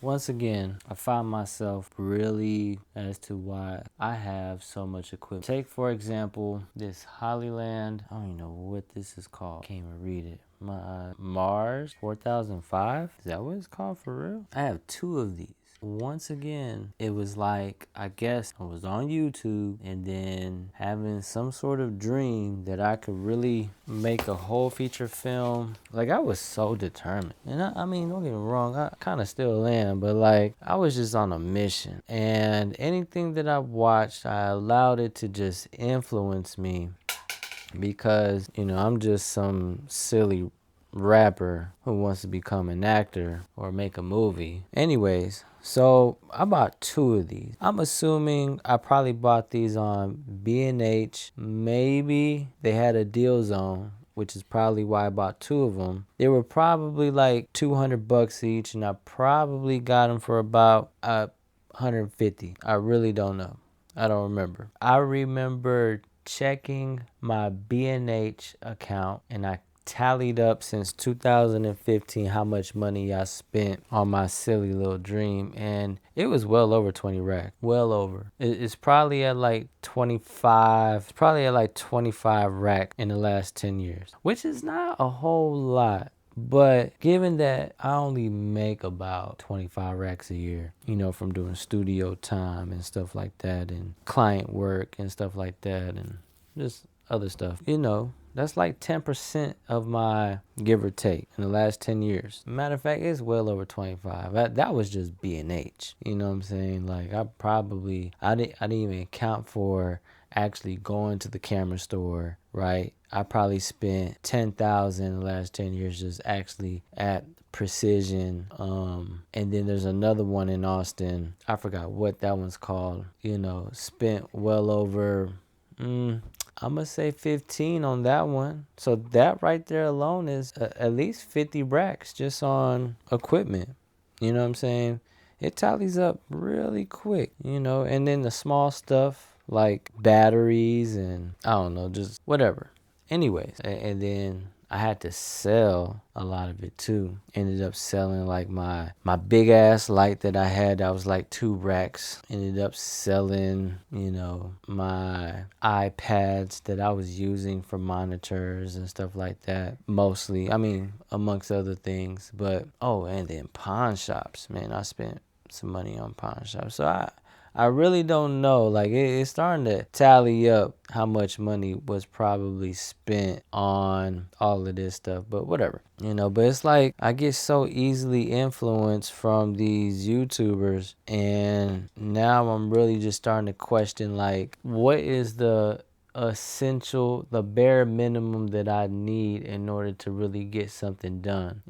once again, I find myself really as to why I have so much equipment. Take, for example, this Hollyland, I don't even know what this is called. Can't even read it. My Mars 4005? Is that what it's called for real? I have two of these. Once again, it was like, I guess I was on YouTube and then having some sort of dream that I could really make a whole feature film. Like, I was so determined. And I mean, don't get me wrong, I kind of still am, but like, I was just on a mission. And anything that I watched, I allowed it to just influence me because, I'm just some silly rapper who wants to become an actor or make a movie. Anyways, so I bought two of these. I'm assuming I probably bought these on B&H. Maybe they had a deal zone, which is probably why I bought two of them. They were probably like $200 each, and I probably got them for about 150. I really don't know. I don't remember. I remember checking my B&H account, and I tallied up since 2015 how much money I spent on my silly little dream, and it was well over 20 racks. Well over. It's probably at like 25. It's probably at like 25 rack in the last 10 years, which is not a whole lot. But given that I only make about 25 racks a year, from doing studio time and stuff like that, and client work and stuff like that, and just other stuff, that's like 10% of my give or take in the last 10 years. Matter of fact, it's well over 25. That was just B&H. You know what I'm saying? Like, I didn't even account for actually going to the camera store, right? I probably spent 10,000 in the last 10 years just actually at Precision. And then there's another one in Austin. I forgot what that one's called. Spent well over, I'm going to say 15 on that one. So that right there alone is at least 50 racks just on equipment. You know what I'm saying? It tallies up really quick, and then the small stuff like batteries and I don't know, just whatever. Anyways, and then I had to sell a lot of it too. Ended up selling like my big ass light that I had that was like 2 racks. Ended up selling, my iPads that I was using for monitors and stuff like that. Mostly, I mean, amongst other things. But, and then pawn shops. Man, I spent some money on pawn shops. So I really don't know. Like, it's starting to tally up how much money was probably spent on all of this stuff, but whatever, but it's like I get so easily influenced from these YouTubers, and now I'm really just starting to question, like, what is the bare minimum that I need in order to really get something done.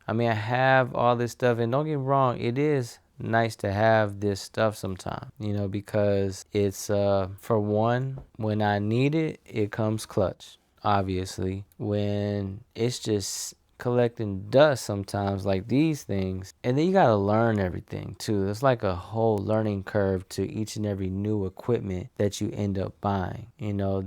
I mean, I have all this stuff, and don't get me wrong, it is nice to have this stuff sometime, because it's for one, when I need it, it comes clutch. Obviously, when it's just collecting dust sometimes, like these things, and then you got to learn everything too. It's like a whole learning curve to each and every new equipment that you end up buying.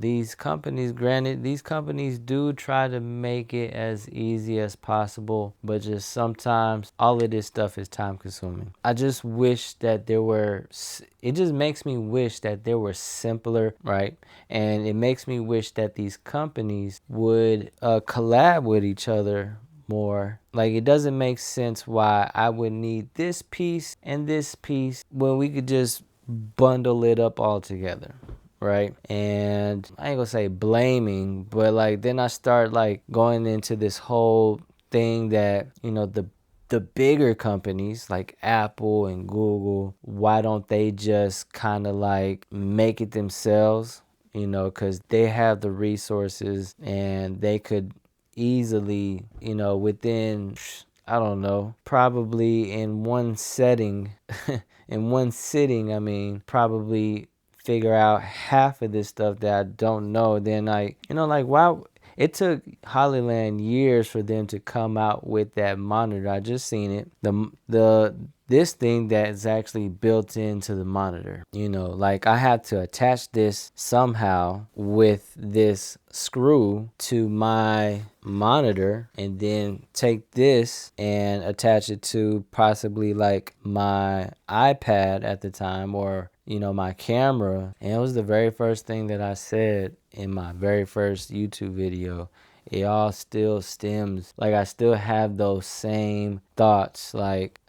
These companies, granted, these companies do try to make it as easy as possible, but just sometimes all of this stuff is time consuming. I just wish that it just makes me wish that there were simpler, right? And it makes me wish that these companies would collab with each other more. Like, it doesn't make sense why I would need this piece and this piece when we could just bundle it up all together, right? And I ain't gonna say blaming, but like then I start like going into this whole thing that, the bigger companies like Apple and Google, why don't they just kind of like make it themselves? Because they have the resources and they could easily, within, I don't know, probably in one setting, in one sitting, I mean, probably figure out half of this stuff that I don't know. Then like, like, why? It took Hollyland years for them to come out with that monitor. I just seen it. The this thing that's actually built into the monitor. You know, like I had to attach this somehow with this screw to my monitor and then take this and attach it to possibly like my iPad at the time, or you know, my camera. And it was the very first thing that I said in my very first YouTube video. It all still stems, like I still have those same thoughts. Like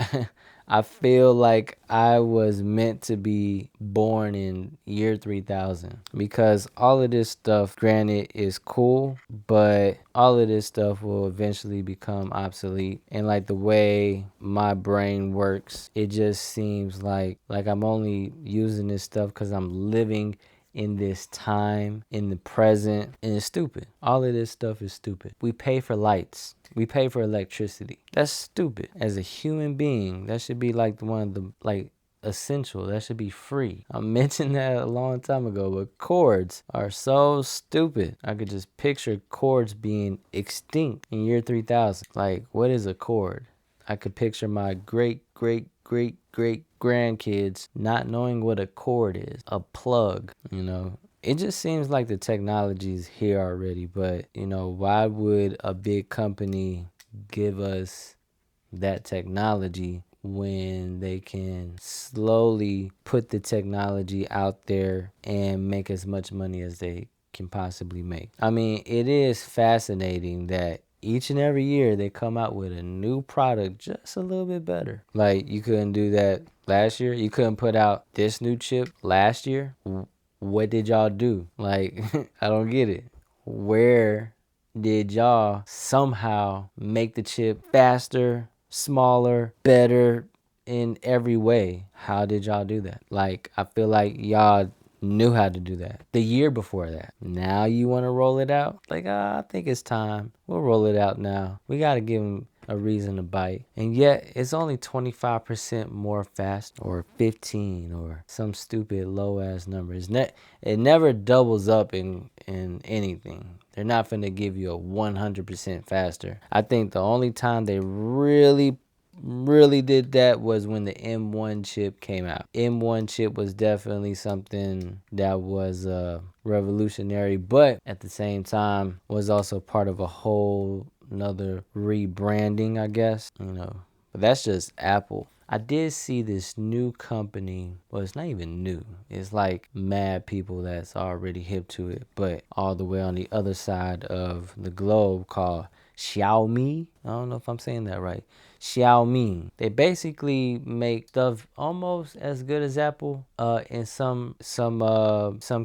I feel like I was meant to be born in year 3000, because all of this stuff, granted, is cool, but all of this stuff will eventually become obsolete. And like the way my brain works, it just seems like I'm only using this stuff because I'm living in this time, in the present, and it's stupid. All of this stuff is stupid. We pay for lights. We pay for electricity. That's stupid. As a human being, that should be like one of the like essential. That should be free. I mentioned that a long time ago, but cords are so stupid. I could just picture cords being extinct in year 3000. Like, what is a cord? I could picture my great grandkids not knowing what a cord is, a plug, you know. It just seems like the technology is here already, but you know, why would a big company give us that technology when they can slowly put the technology out there and make as much money as they can possibly make? I mean, it is fascinating that each and every year they come out with a new product just a little bit better. Like, you couldn't do that last year. You couldn't put out this new chip last year. What did y'all do? Like, I don't get it. Where did y'all somehow make the chip faster, smaller, better in every way? How did y'all do that? Like, I feel like y'all knew how to do that the year before that. Now you want to roll it out? Like, I think it's time. We'll roll it out now. We got to give them a reason to bite. And yet it's only 25% more fast, or 15, or some stupid low ass number. It never doubles up in anything. They're not finna give you a 100% faster. I think the only time they really did that was when the M1 chip came out. M1 chip was definitely something that was revolutionary, but at the same time was also part of a whole another rebranding, I guess, you know. But that's just Apple. I did see this new company. Well, it's not even new. It's like mad people that's already hip to it, but all the way on the other side of the globe, called Xiaomi. I don't know if I'm saying that right. Xiaomi. They basically make stuff almost as good as Apple in some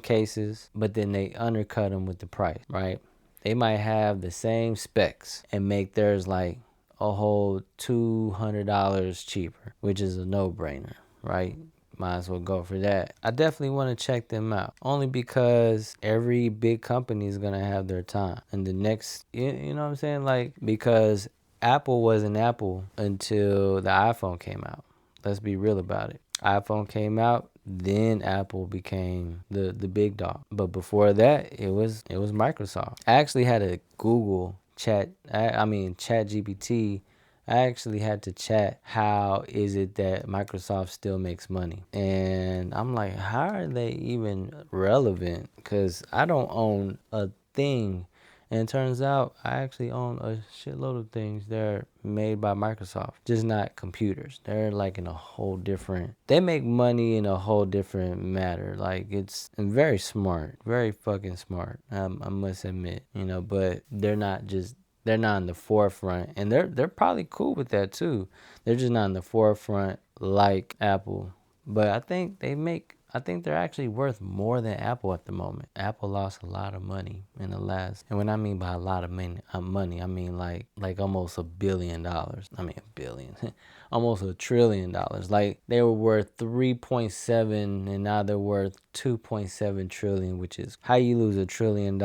cases, but then they undercut them with the price, right? They might have the same specs and make theirs like a whole $200 cheaper, which is a no-brainer, right? Might as well go for that. I definitely want to check them out, only because every big company is going to have their time. And the next, you know what I'm saying? Like, because Apple wasn't Apple until the iPhone came out. Let's be real about it. iPhone came out, then Apple became the big dog. But before that, it was Microsoft. I actually had to Google chat GPT. I actually had to chat, how is it that Microsoft still makes money? And I'm like, how are they even relevant? Because I don't own a thing. And it turns out I actually own a shitload of things that are made by Microsoft, just not computers. They're like in a whole different, they make money in a whole different matter. Like, it's very smart, very fucking smart, I must admit, you know, but they're not in the forefront, and they're probably cool with that too. They're just not in the forefront like Apple. But I think they're actually worth more than Apple at the moment. Apple lost a lot of money in the last, and when I mean by a lot of money, I mean like almost $1 billion. I mean $1 billion, almost $1 trillion. Like, they were worth 3.7, and now they're worth 2.7 trillion, which is how you lose $1 trillion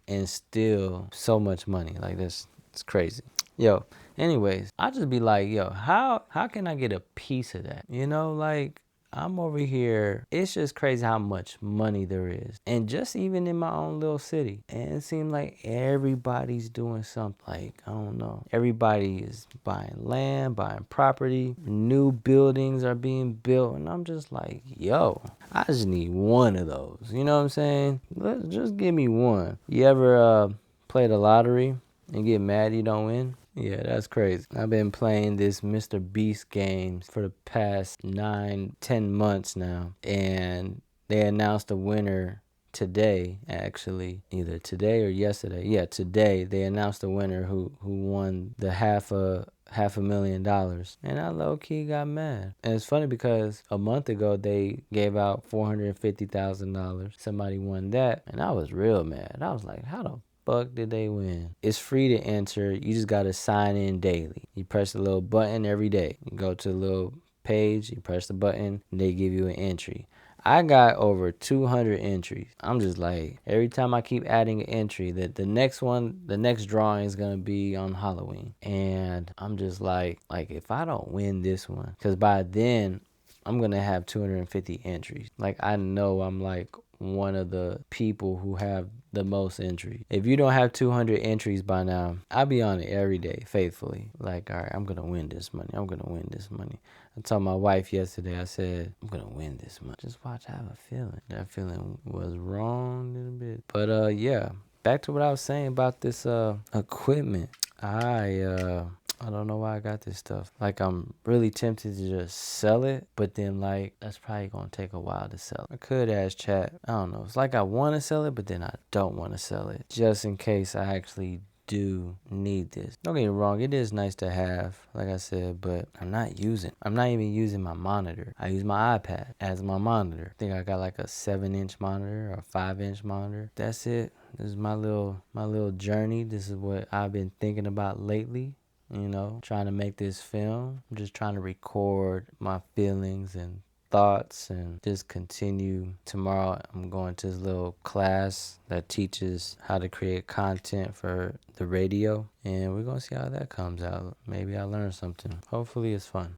and still so much money. Like, it's crazy. Yo, anyways, I just be like, yo, how can I get a piece of that? You know, like, I'm over here. It's just crazy how much money there is. And just even in my own little city. And it seems like everybody's doing something. Like, I don't know. Everybody is buying land, buying property. New buildings are being built. And I'm just like, yo, I just need one of those. You know what I'm saying? Just give me one. You ever play the lottery and get mad you don't win? Yeah, that's crazy. I've been playing this Mr. Beast games for the past 9, 10 months now. And they announced a winner today, actually. Either today or yesterday. Yeah, today they announced a winner who won the $500,000. And I low-key got mad. And it's funny because a month ago they gave out $450,000. Somebody won that. And I was real mad. I was like, how the fuck did they win? It's free to enter. You just gotta sign in daily. You press the little button every day. You go to the little page, you press the button, and they give you an entry. I got over 200 entries. I'm just like, every time I keep adding an entry, that the next drawing is gonna be on Halloween. And I'm just like if I don't win this one, because by then I'm gonna have 250 entries. Like, I know I'm like one of the people who have the most entries. If you don't have 200 entries by now, I'll be on it every day faithfully. Like, all right, I'm gonna win this money. I'm gonna win this money. I told my wife yesterday, I said, I'm gonna win this money. Just watch, I have a feeling. That feeling was wrong a little bit. But yeah, back to what I was saying about this equipment. I don't know why I got this stuff. Like, I'm really tempted to just sell it, but then like that's probably gonna take a while to sell. I could ask chat. I don't know. It's like I want to sell it, but then I don't want to sell it, just in case I actually do need this. Don't get me wrong, it is nice to have, like I said, but I'm not even using my monitor. I use my iPad as my monitor. I think I got like a 7-inch monitor or a 5-inch monitor. That's it. This is my little journey. This is what I've been thinking about lately. You know, trying to make this film. I'm just trying to record my feelings and thoughts and just continue. Tomorrow I'm going to this little class that teaches how to create content for the radio, and we're gonna see how that comes out. Maybe I learn something. Hopefully it's fun.